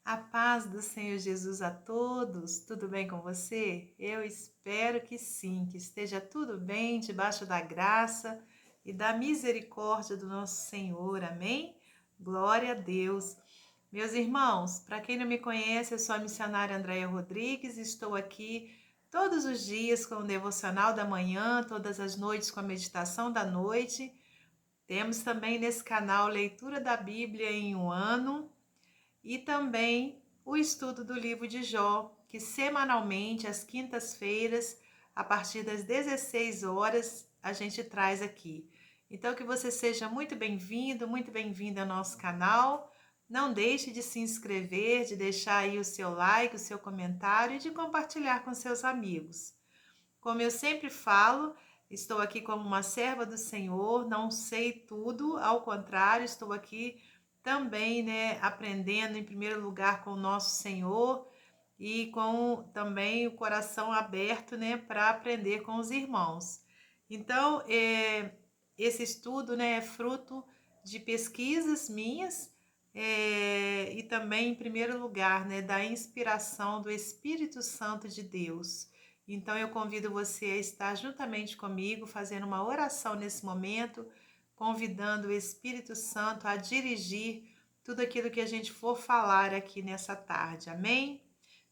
A paz do Senhor Jesus a todos. Tudo bem com você? Eu espero que sim, que esteja tudo bem debaixo da graça e da misericórdia do nosso Senhor. Amém? Glória a Deus. Meus irmãos, para quem não me conhece, eu sou a missionária Andréia Rodrigues e estou aqui todos os dias com o devocional da manhã, todas as noites com a meditação da noite. Temos também nesse canal Leitura da Bíblia em um ano e também o estudo do livro de Jó, que semanalmente, às quintas-feiras, a partir das 16 horas, a gente traz aqui. Então, que você seja muito bem-vindo, muito bem-vinda ao nosso canal. Não deixe de se inscrever, de deixar aí o seu like, o seu comentário e de compartilhar com seus amigos. Como eu sempre falo, estou aqui como uma serva do Senhor, não sei tudo, ao contrário, estou aqui também, né, aprendendo em primeiro lugar com o nosso Senhor e com também o coração aberto, né, para aprender com os irmãos. Então, esse estudo, né, é fruto de pesquisas minhas e também, em primeiro lugar, né, da inspiração do Espírito Santo de Deus. Então, eu convido você a estar juntamente comigo, fazendo uma oração nesse momento, convidando o Espírito Santo a dirigir tudo aquilo que a gente for falar aqui nessa tarde. Amém?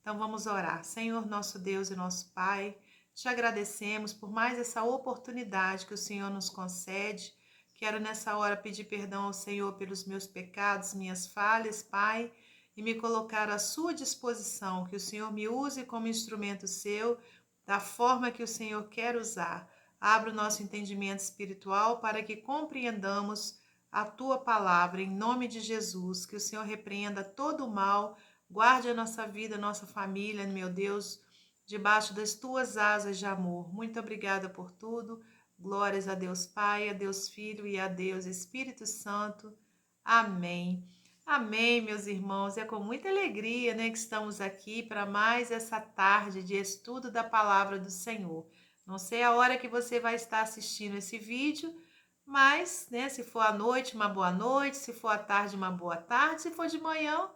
Então vamos orar. Senhor, nosso Deus e nosso Pai, te agradecemos por mais essa oportunidade que o Senhor nos concede. Quero nessa hora pedir perdão ao Senhor pelos meus pecados, minhas falhas, Pai, e me colocar à sua disposição, que o Senhor me use como instrumento seu, da forma que o Senhor quer usar. Abra o nosso entendimento espiritual para que compreendamos a tua palavra, em nome de Jesus, que o Senhor repreenda todo o mal, guarde a nossa vida, a nossa família, meu Deus, debaixo das tuas asas de amor. Muito obrigada por tudo. Glórias a Deus Pai, a Deus Filho e a Deus Espírito Santo. Amém. Amém, meus irmãos. É com muita alegria, né, que estamos aqui para mais essa tarde de estudo da palavra do Senhor. Não sei a hora que você vai estar assistindo esse vídeo, mas, né, se for à noite, uma boa noite, se for à tarde, uma boa tarde, se for de manhã,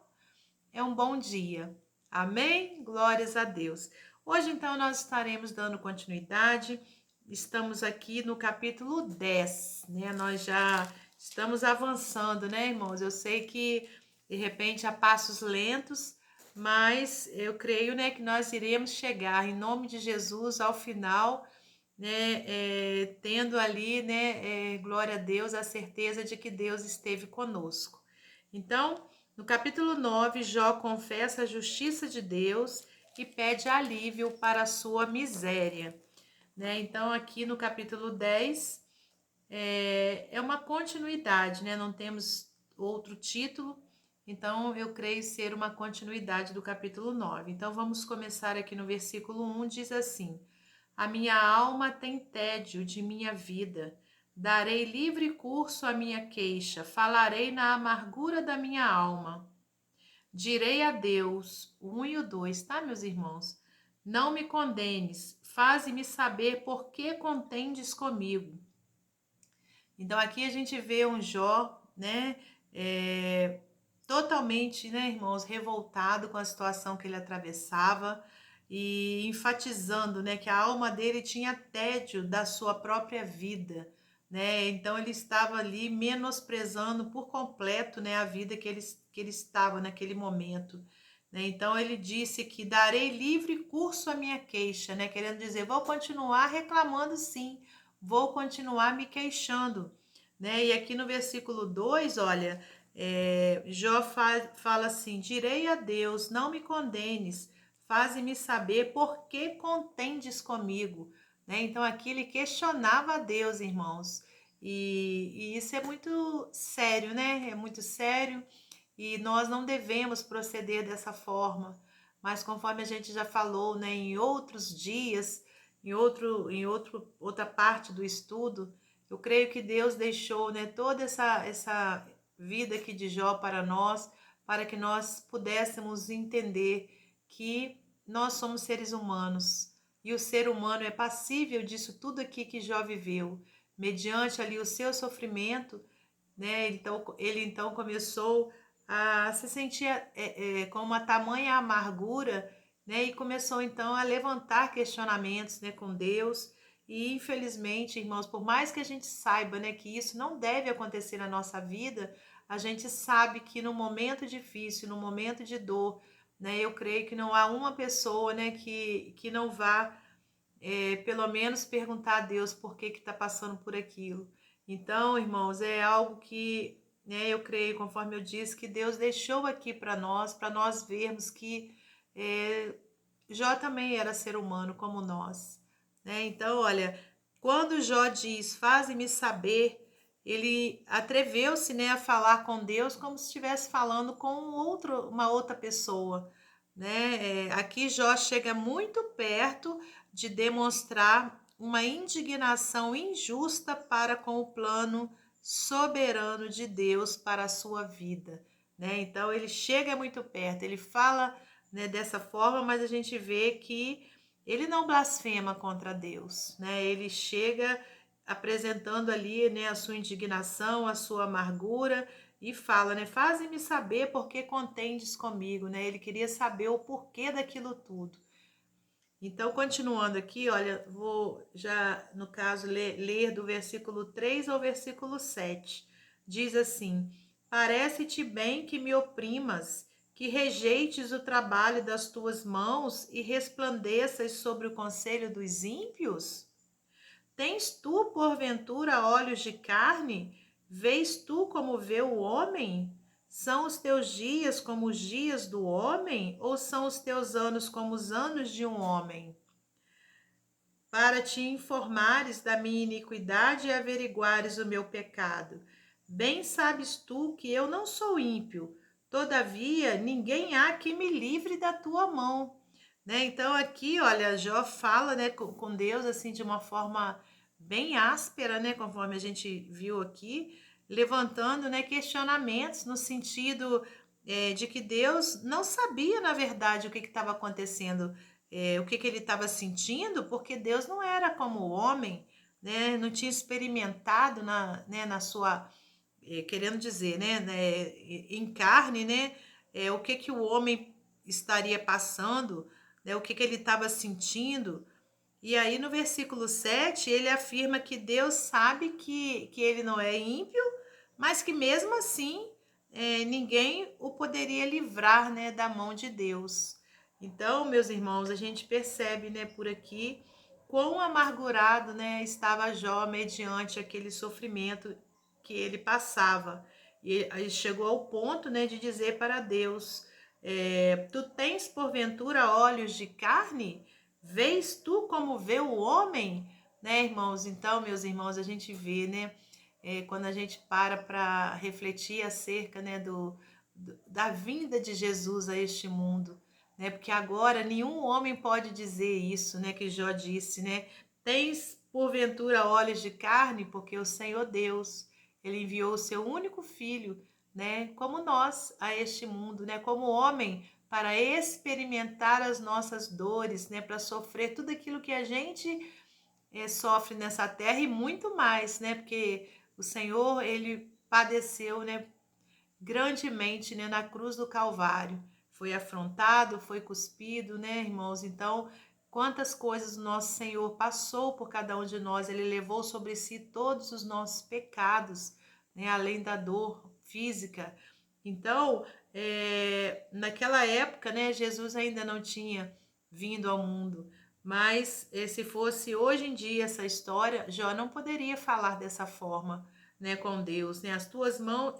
é um bom dia. Amém? Glórias a Deus. Hoje, então, nós estaremos dando continuidade. Estamos aqui no capítulo 10, né? Nós já estamos avançando, né, irmãos? Eu sei que, de repente, a passos lentos, mas eu creio, né, que nós iremos chegar, em nome de Jesus, ao final, né, tendo ali, né, glória a Deus, a certeza de que Deus esteve conosco. Então, no capítulo 9, Jó confessa a justiça de Deus e pede alívio para a sua miséria, né? Então, aqui no capítulo 10, é uma continuidade, né? Não temos outro título, então eu creio ser uma continuidade do capítulo 9. Então, vamos começar aqui no versículo 1, diz assim: A minha alma tem tédio de minha vida. Darei livre curso à minha queixa, falarei na amargura da minha alma. Direi a Deus, o 1 e o 2, tá, meus irmãos? Não me condenes, faze-me saber por que contendes comigo. Então aqui a gente vê um Jó, né, totalmente, né, irmãos, revoltado com a situação que ele atravessava e enfatizando, né, que a alma dele tinha tédio da sua própria vida, né? Então ele estava ali menosprezando por completo, né, a vida que ele estava naquele momento, né? Então ele disse que darei livre curso à minha queixa, né, querendo dizer, vou continuar reclamando sim, vou continuar me queixando, né? E aqui no versículo 2, olha, Jó fala assim: direi a Deus, não me condenes, faze-me saber por que contendes comigo, né? Então aqui ele questionava a Deus, irmãos, e isso é muito sério, né? É muito sério e nós não devemos proceder dessa forma. Mas conforme a gente já falou, né, em outros dias, outra parte do estudo, eu creio que Deus deixou, né, toda essa vida aqui de Jó para nós, para que nós pudéssemos entender que nós somos seres humanos e o ser humano é passível disso tudo aqui que Jó viveu, mediante ali o seu sofrimento, né? Ele então começou a se sentir com uma tamanha amargura, né? E começou então a levantar questionamentos, né, com Deus. E infelizmente, irmãos, por mais que a gente saiba, né, que isso não deve acontecer na nossa vida, a gente sabe que no momento difícil, no momento de dor, né, eu creio que não há uma pessoa, né, que não vá pelo menos perguntar a Deus por que está passando por aquilo. Então, irmãos, é algo que, né, eu creio, conforme eu disse, que Deus deixou aqui para nós vermos que é, Jó também era ser humano como nós, né? Então, olha, quando Jó diz, faze-me saber, ele atreveu-se, né, a falar com Deus como se estivesse falando com uma outra pessoa, né? Aqui Jó chega muito perto de demonstrar uma indignação injusta para com o plano soberano de Deus para a sua vida, né? Então ele chega muito perto, ele fala, né, dessa forma, mas a gente vê que ele não blasfema contra Deus, né? Ele chega apresentando ali, né, a sua indignação, a sua amargura e fala, né, faze-me saber por que contendes comigo, né? Ele queria saber o porquê daquilo tudo. Então, continuando aqui, olha, vou já, no caso, ler do versículo 3 ao versículo 7. Diz assim: parece-te bem que me oprimas, que rejeites o trabalho das tuas mãos e resplandeças sobre o conselho dos ímpios? Tens tu, porventura, olhos de carne? Vês tu como vê o homem? São os teus dias como os dias do homem? Ou são os teus anos como os anos de um homem? Para te informares da minha iniquidade e averiguares o meu pecado. Bem sabes tu que eu não sou ímpio, todavia ninguém há que me livre da tua mão. Né? Então aqui, olha, Jó fala, né, com Deus assim de uma forma bem áspera, né, conforme a gente viu aqui, levantando, né, questionamentos no sentido de que Deus não sabia, na verdade, o que estava acontecendo, o que ele estava sentindo, porque Deus não era como o homem, né, não tinha experimentado na sua, querendo dizer, né, em carne, né, o que o homem estaria passando, né, o que ele estava sentindo. E aí no versículo 7 ele afirma que Deus sabe que ele não é ímpio, mas que mesmo assim ninguém o poderia livrar, né, da mão de Deus. Então, meus irmãos, a gente percebe, né, por aqui quão amargurado, né, estava Jó mediante aquele sofrimento que ele passava. E aí chegou ao ponto, né, de dizer para Deus: tu tens porventura olhos de carne? Vês tu como vê o homem? Né, irmãos? Então, meus irmãos, a gente vê, né, quando a gente para refletir acerca, né, da vinda de Jesus a este mundo, né? Porque agora nenhum homem pode dizer isso, né? Que Jó disse, né? Tens porventura olhos de carne, porque o Senhor Deus, ele enviou o seu único filho, né? Como nós a este mundo, né? Como homem, para experimentar as nossas dores, né? Para sofrer tudo aquilo que a gente sofre nessa terra e muito mais, né? Porque o Senhor, ele padeceu, né, grandemente, né, na cruz do Calvário. Foi afrontado, foi cuspido, né, irmãos? Então, quantas coisas o nosso Senhor passou por cada um de nós, ele levou sobre si todos os nossos pecados, né, além da dor física. Então, naquela época, né, Jesus ainda não tinha vindo ao mundo, mas se fosse hoje em dia essa história, Jó não poderia falar dessa forma, né, com Deus, né? As tuas mãos,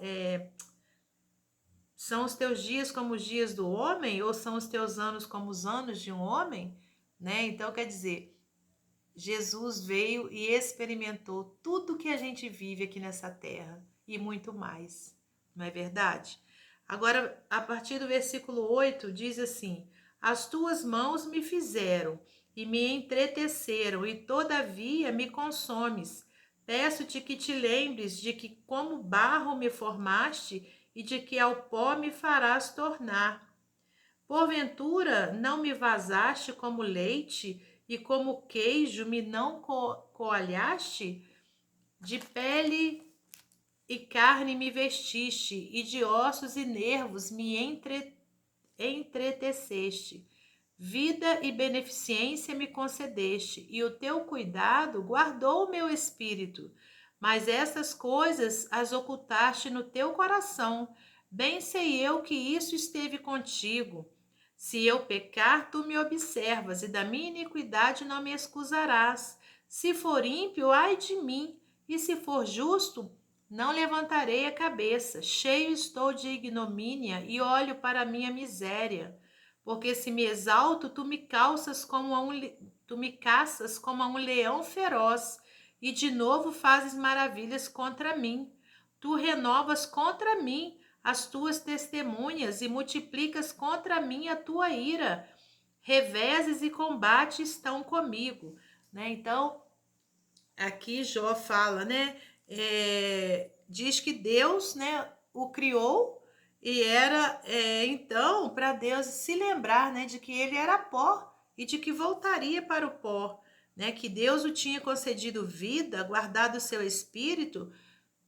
são os teus dias como os dias do homem, ou são os teus anos como os anos de um homem, né? Então quer dizer, Jesus veio e experimentou tudo que a gente vive aqui nessa terra e muito mais, não é verdade? Agora, a partir do versículo 8, diz assim: as tuas mãos me fizeram e me entreteceram, e todavia me consomes. Peço-te que te lembres de que como barro me formaste e de que ao pó me farás tornar. Porventura não me vazaste como leite e como queijo me não coalhaste? De pele e carne me vestiste, e de ossos e nervos me entreteceste. Vida e beneficência me concedeste, e o teu cuidado guardou o meu espírito. Mas essas coisas as ocultaste no teu coração. Bem sei eu que isso esteve contigo. Se eu pecar, tu me observas, e da minha iniquidade não me excusarás. Se for ímpio, ai de mim, e se for justo, não levantarei a cabeça. Cheio estou de ignomínia, e olho para a minha miséria. Porque se me exalto, tu me caças como a um leão feroz, e de novo fazes maravilhas contra mim. Tu renovas contra mim as tuas testemunhas e multiplicas contra mim a tua ira. Reveses e combate estão comigo, né? Então, aqui Jó fala, né? Diz que Deus, né, o criou e era então para Deus se lembrar, né, de que ele era pó e de que voltaria para o pó, né? Que Deus o tinha concedido vida, guardado o seu espírito,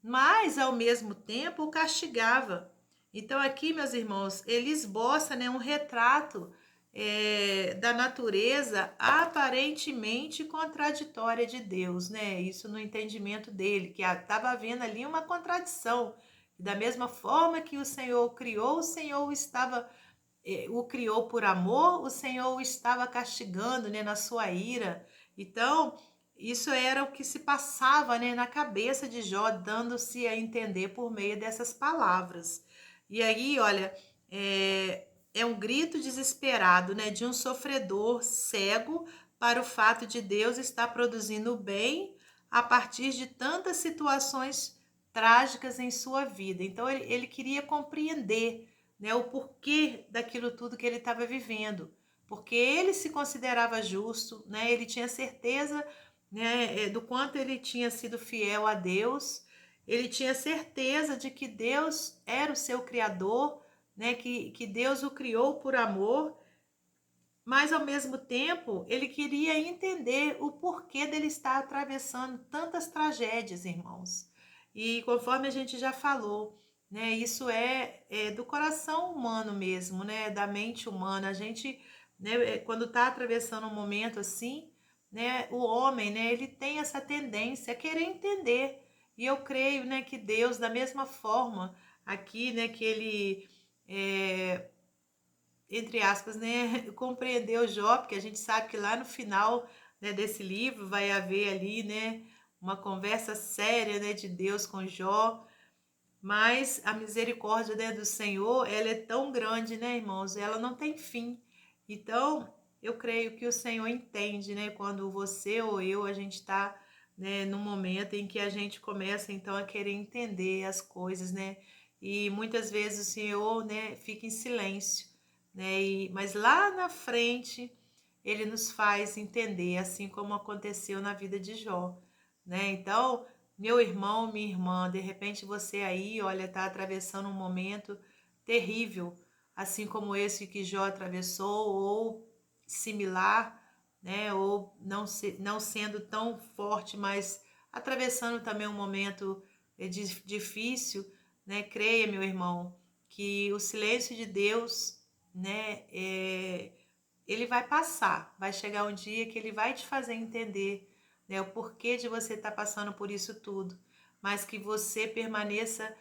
mas ao mesmo tempo o castigava. Então aqui, meus irmãos, ele esboça, né, um retrato da natureza aparentemente contraditória de Deus, né? Isso no entendimento dele, que estava havendo ali uma contradição. Da mesma forma que o Senhor o criou, o Senhor o criou por amor, o Senhor o estava castigando, né, na sua ira. Então, isso era o que se passava, né, na cabeça de Jó, dando-se a entender por meio dessas palavras. E aí, olha, é um grito desesperado, né, de um sofredor cego para o fato de Deus estar produzindo o bem a partir de tantas situações trágicas em sua vida. Então, ele queria compreender, né, o porquê daquilo tudo que ele estava vivendo, porque ele se considerava justo, né, ele tinha certeza, né, do quanto ele tinha sido fiel a Deus, ele tinha certeza de que Deus era o seu criador, né, que Deus o criou por amor, mas ao mesmo tempo ele queria entender o porquê dele estar atravessando tantas tragédias, irmãos. E conforme a gente já falou, né, isso é do coração humano mesmo, né, da mente humana. A gente, né, quando está atravessando um momento assim, né, o homem, né, ele tem essa tendência a querer entender. E eu creio, né, que Deus, da mesma forma, aqui, né, que ele entre aspas, né, compreendeu Jó, porque a gente sabe que lá no final, né, desse livro vai haver ali, né, uma conversa séria, né, de Deus com Jó, mas a misericórdia, né, do Senhor, ela é tão grande, né, irmãos, ela não tem fim. Então, eu creio que o Senhor entende, né, quando você ou eu, a gente está, né, num momento em que a gente começa, então, a querer entender as coisas, né, e muitas vezes o Senhor, né, fica em silêncio, né, mas lá na frente, ele nos faz entender, assim como aconteceu na vida de Jó, né, então meu irmão, minha irmã, de repente você aí, olha, está atravessando um momento terrível, assim como esse que Jó atravessou, ou similar, né? Ou não sendo tão forte, mas atravessando também um momento difícil, né? Creia, meu irmão, que o silêncio de Deus, né? Ele vai passar, vai chegar um dia que ele vai te fazer entender, né, o porquê de você estar passando por isso tudo, mas que você permaneça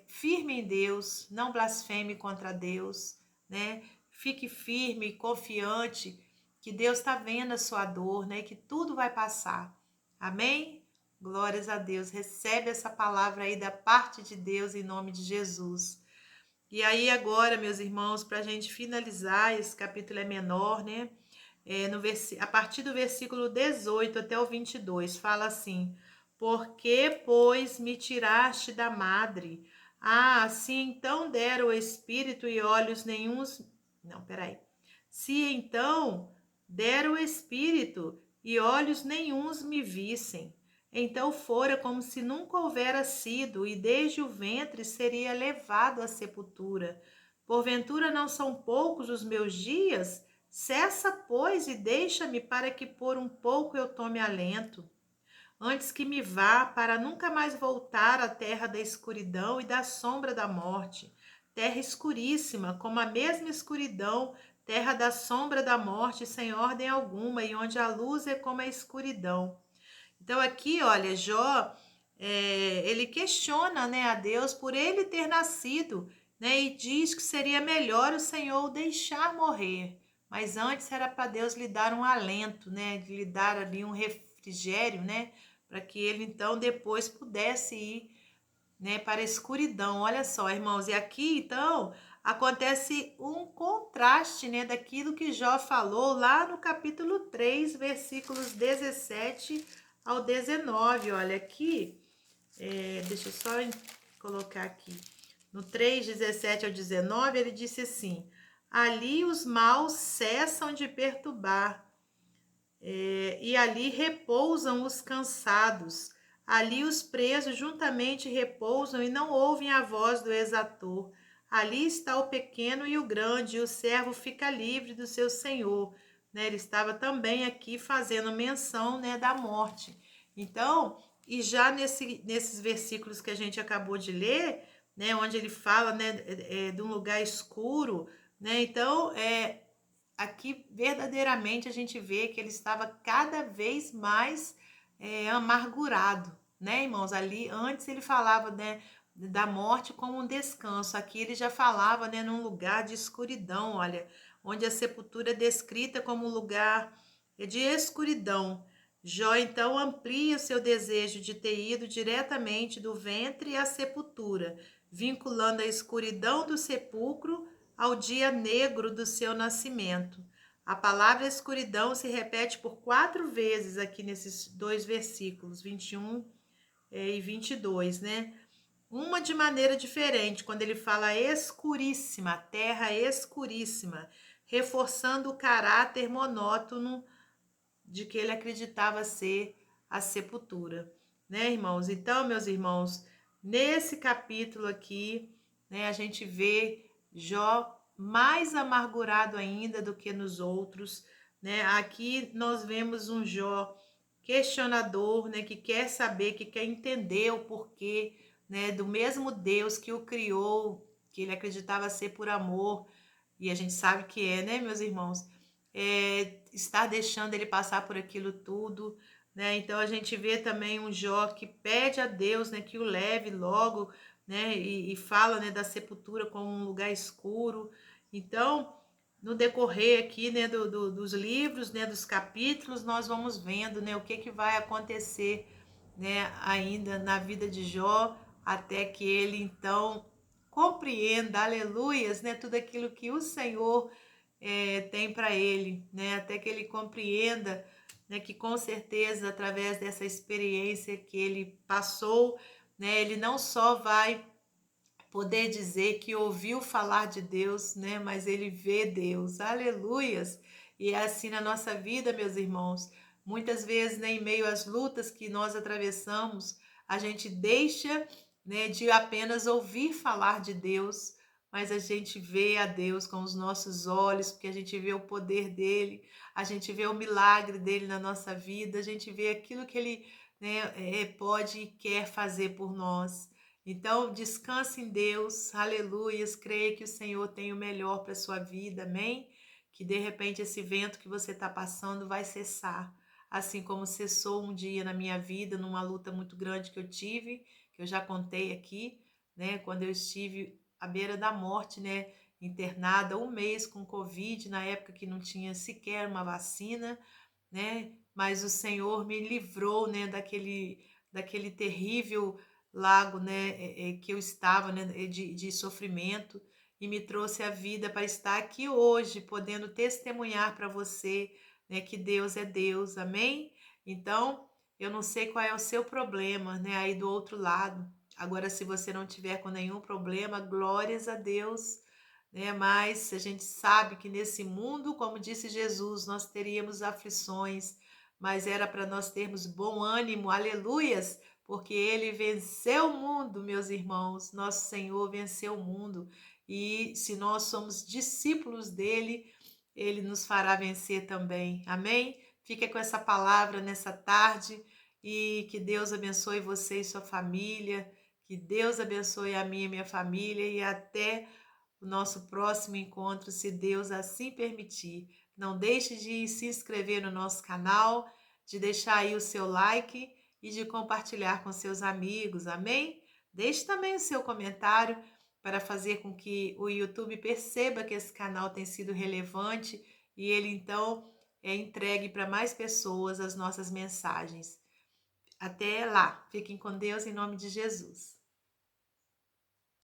firme em Deus, não blasfeme contra Deus, né? Fique firme, confiante que Deus está vendo a sua dor, né? Que tudo vai passar. Amém? Glórias a Deus. Recebe essa palavra aí da parte de Deus em nome de Jesus. E aí agora, meus irmãos, para a gente finalizar, esse capítulo é menor, né? A partir do versículo 18 até o 22, fala assim: Por que, pois, me tiraste da madre? Ah, se então dera o espírito e olhos nenhuns... Não, peraí. Se então dera o espírito e olhos nenhuns me vissem, então fora como se nunca houvera sido, e desde o ventre seria levado à sepultura. Porventura não são poucos os meus dias? Cessa, pois, e deixa-me para que por um pouco eu tome alento. antes que me vá, para nunca mais voltar à terra da escuridão e da sombra da morte, terra escuríssima, como a mesma escuridão, terra da sombra da morte, sem ordem alguma, e onde a luz é como a escuridão. Então aqui, olha, Jó, ele questiona, né, a Deus por ele ter nascido, né, e diz que seria melhor o Senhor o deixar morrer, mas antes era para Deus lhe dar um alento, né, lhe dar ali um refrigério, né, para que ele então depois pudesse ir, né, para a escuridão. Olha só, irmãos, e aqui então acontece um contraste, né, daquilo que Jó falou lá no capítulo 3, versículos 17 ao 19. Olha aqui, deixa eu só colocar aqui. No 3, 17 ao 19, ele disse assim: ali os maus cessam de perturbar, e ali repousam os cansados. Ali os presos juntamente repousam e não ouvem a voz do exator. Ali está o pequeno e o grande, e o servo fica livre do seu senhor. Né? Ele estava também aqui fazendo menção, né, da morte. Então, e já nesses versículos que a gente acabou de ler, né, onde ele fala, né, de um lugar escuro, né? Então, aqui verdadeiramente a gente vê que ele estava cada vez mais amargurado, né, irmãos? Ali antes ele falava, né, da morte como um descanso. Aqui ele já falava, né, num lugar de escuridão, olha, onde a sepultura é descrita como um lugar de escuridão. Jó então amplia o seu desejo de ter ido diretamente do ventre à sepultura, vinculando a escuridão do sepulcro ao dia negro do seu nascimento. A palavra escuridão se repete por 4 vezes aqui nesses dois versículos, 21 e 22, né? Uma de maneira diferente, quando ele fala escuríssima, terra escuríssima, reforçando o caráter monótono de que ele acreditava ser a sepultura, né, irmãos? Então, meus irmãos, nesse capítulo aqui, né, a gente vê Jó mais amargurado ainda do que nos outros, né? Aqui nós vemos um Jó questionador, né, que quer saber, que quer entender o porquê, né, do mesmo Deus que o criou, que ele acreditava ser por amor, e a gente sabe que é, né, meus irmãos? Estar deixando ele passar por aquilo tudo, né? Então a gente vê também um Jó que pede a Deus, né, que o leve logo, né, e fala, né, da sepultura como um lugar escuro. Então, no decorrer aqui, né, dos livros, né, dos capítulos, nós vamos vendo, né, o que vai acontecer, né, ainda na vida de Jó, até que ele então compreenda, aleluias, né, tudo aquilo que o Senhor tem para ele, né? Até que ele compreenda, né, que com certeza através dessa experiência que ele passou, né, ele não só vai poder dizer que ouviu falar de Deus, né, mas ele vê Deus. Aleluias! E é assim na nossa vida, meus irmãos. Muitas vezes, né, em meio às lutas que nós atravessamos, a gente deixa, né, de apenas ouvir falar de Deus, mas a gente vê a Deus com os nossos olhos, porque a gente vê o poder dele, a gente vê o milagre dele na nossa vida, a gente vê aquilo que ele, né, pode e quer fazer por nós. Então, descanse em Deus, aleluias, creia que o Senhor tem o melhor para a sua vida, amém? Que de repente esse vento que você está passando vai cessar, assim como cessou um dia na minha vida, numa luta muito grande que eu tive, que eu já contei aqui, né? Quando eu estive à beira da morte, né? Internada 1 mês com Covid, na época que não tinha sequer uma vacina, né? Mas o Senhor me livrou, né? Daquele terrível lago, né, que eu estava, né, de sofrimento, e me trouxe a vida para estar aqui hoje, podendo testemunhar para você, né, que Deus é Deus, amém? Então, eu não sei qual é o seu problema, né, aí do outro lado. Agora, se você não tiver com nenhum problema, glórias a Deus, né? Mas a gente sabe que nesse mundo, como disse Jesus, nós teríamos aflições, mas era para nós termos bom ânimo, aleluias, porque ele venceu o mundo, meus irmãos. Nosso Senhor venceu o mundo. E se nós somos discípulos dele, ele nos fará vencer também. Amém? Fica com essa palavra nessa tarde e que Deus abençoe você e sua família, que Deus abençoe a mim e minha família e até o nosso próximo encontro, se Deus assim permitir. Não deixe de se inscrever no nosso canal, de deixar aí o seu like e de compartilhar com seus amigos, amém? Deixe também o seu comentário para fazer com que o YouTube perceba que esse canal tem sido relevante e ele então entregue para mais pessoas as nossas mensagens. Até lá, fiquem com Deus em nome de Jesus.